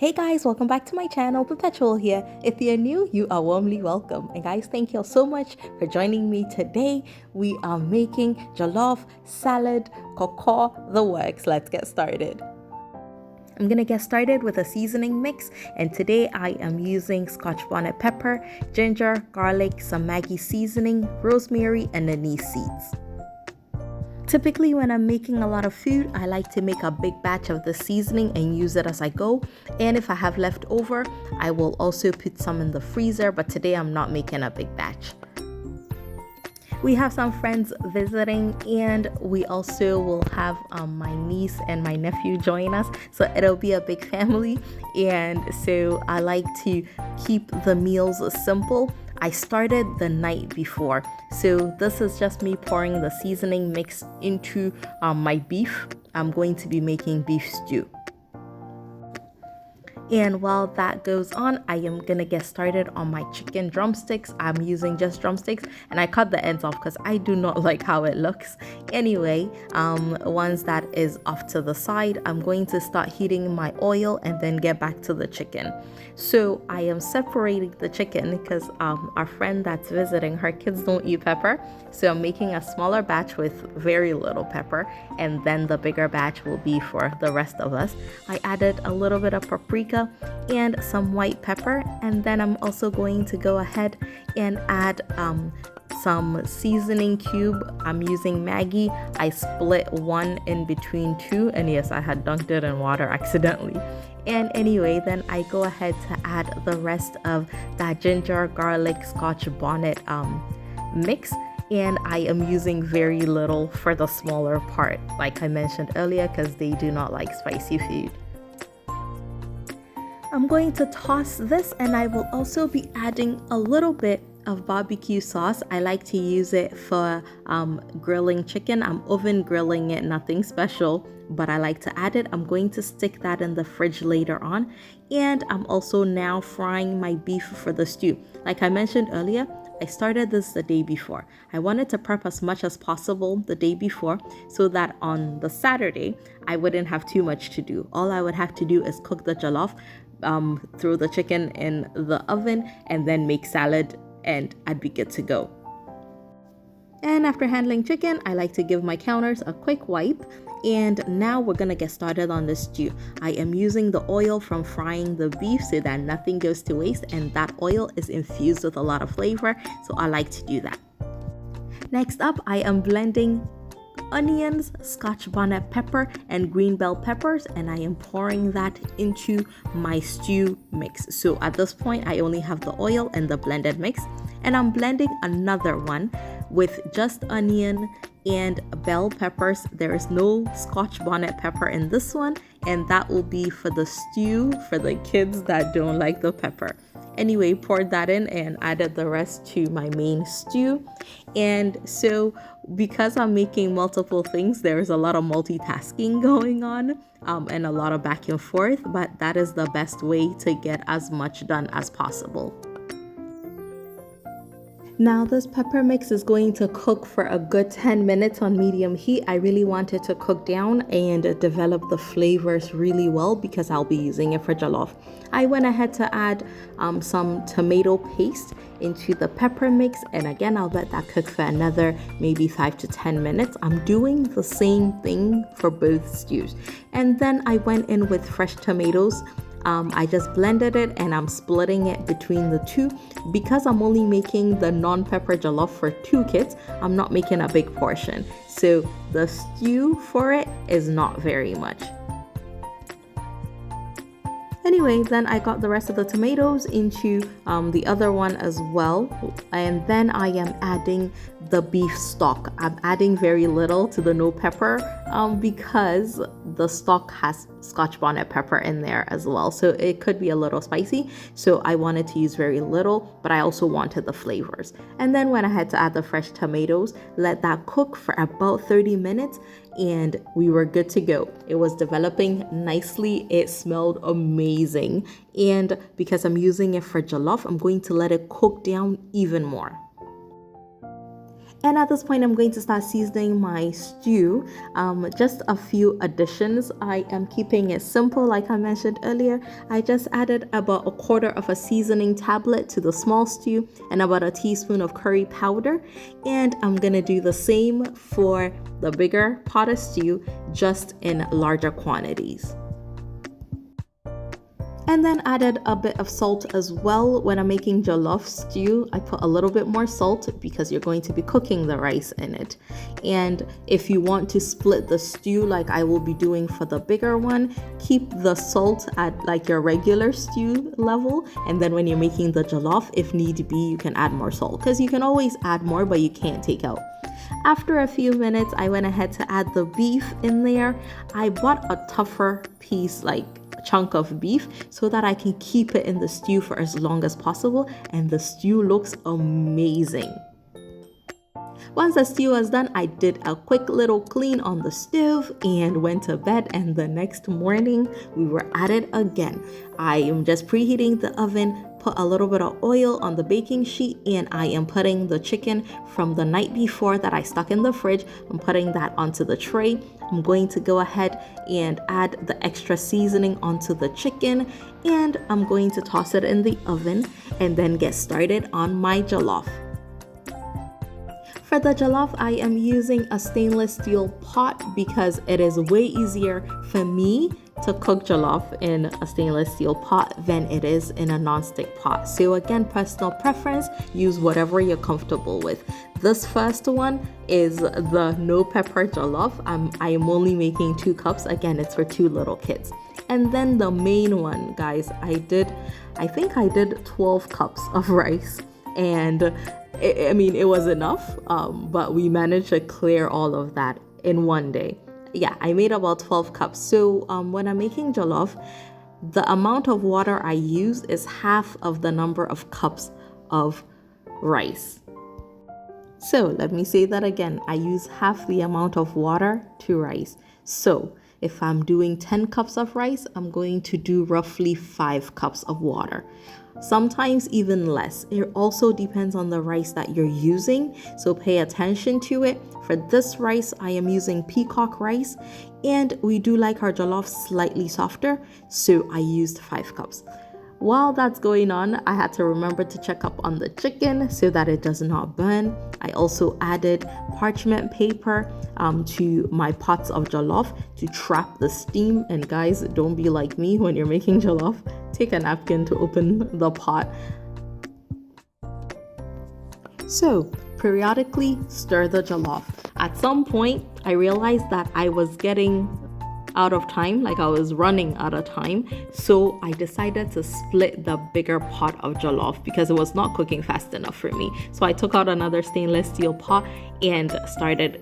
Hey guys, welcome back to my channel. Perpetual here. If you're new, you are warmly welcome. And guys, thank you so much for joining me today. We are making jollof, salad, cocoa, the works. Let's get started. I'm gonna get started with a seasoning mix, and today I am using Scotch bonnet pepper, ginger, garlic, some Maggi seasoning, rosemary, and anise seeds. Typically, when I'm making a lot of food, I like to make a big batch of the seasoning and use it as I go. And if I have left over, I will also put some in the freezer, but today I'm not making a big batch. We have some friends visiting, and we also will have my niece and my nephew join us, so it'll be a big family. And so I like to keep the meals simple. I started the night before, so this is just me pouring the seasoning mix into my beef. I'm going to be making beef stew. And while that goes on, I am gonna get started on my chicken drumsticks. I'm using just drumsticks, and I cut the ends off because I do not like how it looks. Anyway, once that is off to the side, I'm going to start heating my oil and then get back to the chicken. So I am separating the chicken because our friend that's visiting, her kids don't eat pepper. So I'm making a smaller batch with very little pepper, and then the bigger batch will be for the rest of us. I added a little bit of paprika and some white pepper, and then I'm also going to go ahead and add some seasoning cube. I'm using Maggi. I split one in between two, and yes, I had dunked it in water accidentally. And anyway, then I go ahead to add the rest of that ginger, garlic, Scotch bonnet mix. And I am using very little for the smaller part, like I mentioned earlier, because they do not like spicy food. I'm going to toss this, and I will also be adding a little bit of barbecue sauce. I like to use it for grilling chicken. I'm oven grilling it, nothing special, but I like to add it. I'm going to stick that in the fridge later on. And I'm also now frying my beef for the stew. Like I mentioned earlier, I started this the day before. I wanted to prep as much as possible the day before so that on the Saturday, I wouldn't have too much to do. All I would have to do is cook the jollof, throw the chicken in the oven, and then make salad, and I'd be good to go. And after handling chicken, I like to give my counters a quick wipe. And now we're gonna get started on the stew. I am using the oil from frying the beef so that nothing goes to waste, and that oil is infused with a lot of flavor, so I like to do that. Next up, I am blending onions, Scotch bonnet pepper, and green bell peppers, and I am pouring that into my stew mix. So at this point, I only have the oil and the blended mix, and I'm blending another one with just onion and bell peppers. There is no Scotch bonnet pepper in this one, and that will be for the stew for the kids that don't like the pepper. Anyway, poured that in and added the rest to my main stew. And so because I'm making multiple things, there's a lot of multitasking going on and a lot of back and forth, but that is the best way to get as much done as possible. Now this pepper mix is going to cook for a good 10 minutes on medium heat. I really want it to cook down and develop the flavors really well because I'll be using it for jollof. I went ahead to add some tomato paste into the pepper mix, and again, I'll let that cook for another maybe 5 to 10 minutes. I'm doing the same thing for both stews. And then I went in with fresh tomatoes. I just blended it, and I'm splitting it between the two. Because I'm only making the non-pepper jollof for 2 kids, I'm not making a big portion. So the stew for it is not very much. Anyway, then I got the rest of the tomatoes into the other one as well. And then I am adding the beef stock. I'm adding very little to the no pepper because the stock has Scotch bonnet pepper in there as well. So it could be a little spicy. So I wanted to use very little, but I also wanted the flavors. And then when I had to add the fresh tomatoes, let that cook for about 30 minutes. And we were good to go. It was developing nicely. It smelled amazing. And because I'm using it for jollof, I'm going to let it cook down even more. And at this point, I'm going to start seasoning my stew. Just a few additions. I am keeping it simple, like I mentioned earlier. I just added about a quarter of a seasoning tablet to the small stew and about a teaspoon of curry powder. And I'm gonna do the same for the bigger pot of stew, just in larger quantities. And then added a bit of salt as well. When I'm making jollof stew, I put a little bit more salt because you're going to be cooking the rice in it. And if you want to split the stew like I will be doing for the bigger one, keep the salt at like your regular stew level. And then when you're making the jollof, if need be, you can add more salt, because you can always add more, but you can't take out. After a few minutes, I went ahead to add the beef in there. I bought a tougher piece, like chunk of beef, so that I can keep it in the stew for as long as possible, and the stew looks amazing. Once the stew was done, I did a quick little clean on the stove and went to bed, and the next morning we were at it again. I am just preheating the oven, put a little bit of oil on the baking sheet, and I am putting the chicken from the night before that I stuck in the fridge. I'm putting that onto the tray. I'm going to go ahead and add the extra seasoning onto the chicken, and I'm going to toss it in the oven and then get started on my jollof. For the jollof, I am using a stainless steel pot because it is way easier for me to cook jollof in a stainless steel pot than it is in a non-stick pot. So again, personal preference, use whatever you're comfortable with. This first one is the no pepper jollof. I am only making 2 cups. Again, it's for 2 little kids. And then the main one, guys, I think I did 12 cups of rice, and it was enough, but we managed to clear all of that in one day. Yeah, I made about 12 cups. So when I'm making jollof, the amount of water I use is half of the number of cups of rice. So let me say that again. I use half the amount of water to rice. So if I'm doing 10 cups of rice, I'm going to do roughly 5 cups of water. Sometimes even less. It also depends on the rice that you're using, so pay attention to it. For this rice, I am using peacock rice, and we do like our jollof slightly softer, so I used 5 cups. While that's going on, I had to remember to check up on the chicken so that it does not burn. I also added parchment paper to my pots of jollof to trap the steam. And guys, don't be like me when you're making jollof. Take a napkin to open the pot. So, periodically stir the jollof. At some point, I realized that I was getting out of time, like I was running out of time. So I decided to split the bigger pot of jollof because it was not cooking fast enough for me. So I took out another stainless steel pot and started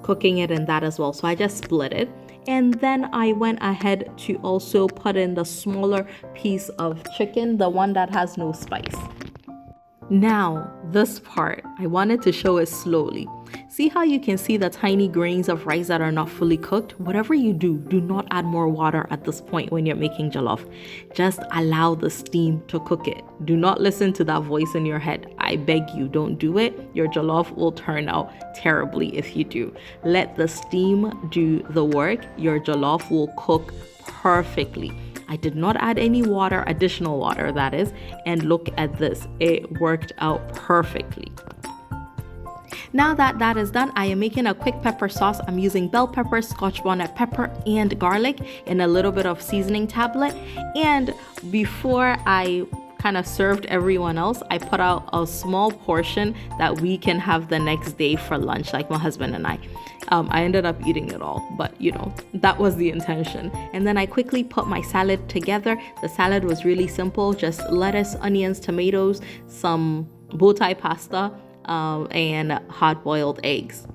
cooking it in that as well. So I just split it. And then I went ahead to also put in the smaller piece of chicken, the one that has no spice. Now, this part, I wanted to show it slowly. See how you can see the tiny grains of rice that are not fully cooked? Whatever you do, do not add more water at this point when you're making jollof. Just allow the steam to cook it. Do not listen to that voice in your head. I beg you, don't do it. Your jollof will turn out terribly if you do. Let the steam do the work. Your jollof will cook perfectly. I did not add any water, additional water that is, and look at this. It worked out perfectly. Now that that is done, I am making a quick pepper sauce. I'm using bell pepper, scotch bonnet pepper, and garlic in a little bit of seasoning tablet. And before I kind of served everyone else, I put out a small portion that we can have the next day for lunch, like my husband and I. I ended up eating it all, but that was the intention. And then I quickly put my salad together. The salad was really simple, just lettuce, onions, tomatoes, some bow tie pasta, and hard-boiled eggs.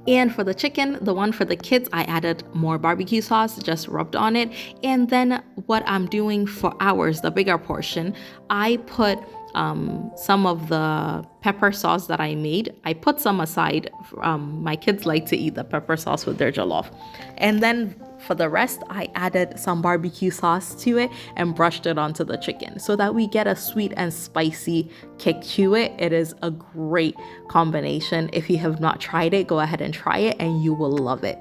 And for the chicken, the one for the kids, I added more barbecue sauce, just rubbed on it. And then what I'm doing for ours, the bigger portion, I put some of the pepper sauce that I made. I put some aside. My kids like to eat the pepper sauce with their jollof. And then for the rest, I added some barbecue sauce to it and brushed it onto the chicken so that we get a sweet and spicy kick to it. It is a great combination. If you have not tried it, go ahead and try it and you will love it.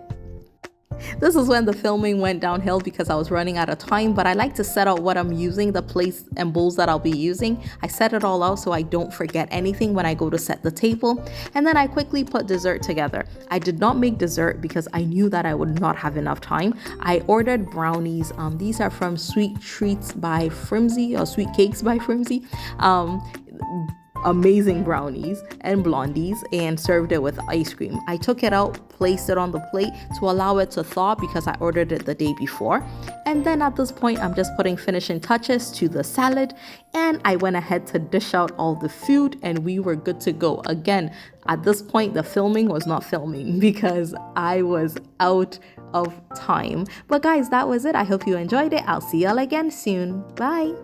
This is when the filming went downhill because I was running out of time, but I like to set out what I'm using, the plates and bowls that I'll be using. I set it all out so I don't forget anything when I go to set the table. And then I quickly put dessert together. I did not make dessert because I knew that I would not have enough time. I ordered brownies. These are from Sweet Treats by Frimsy or Sweet Cakes by Frimsy. Amazing brownies and blondies, and served it with ice cream. I took it out, placed it on the plate to allow it to thaw because I ordered it the day before. And then at this point, I'm just putting finishing touches to the salad, and I went ahead to dish out all the food and we were good to go. Again, at this point, the filming was not filming because I was out of time. But guys, that was it. I hope you enjoyed it. I'll see y'all again soon. Bye.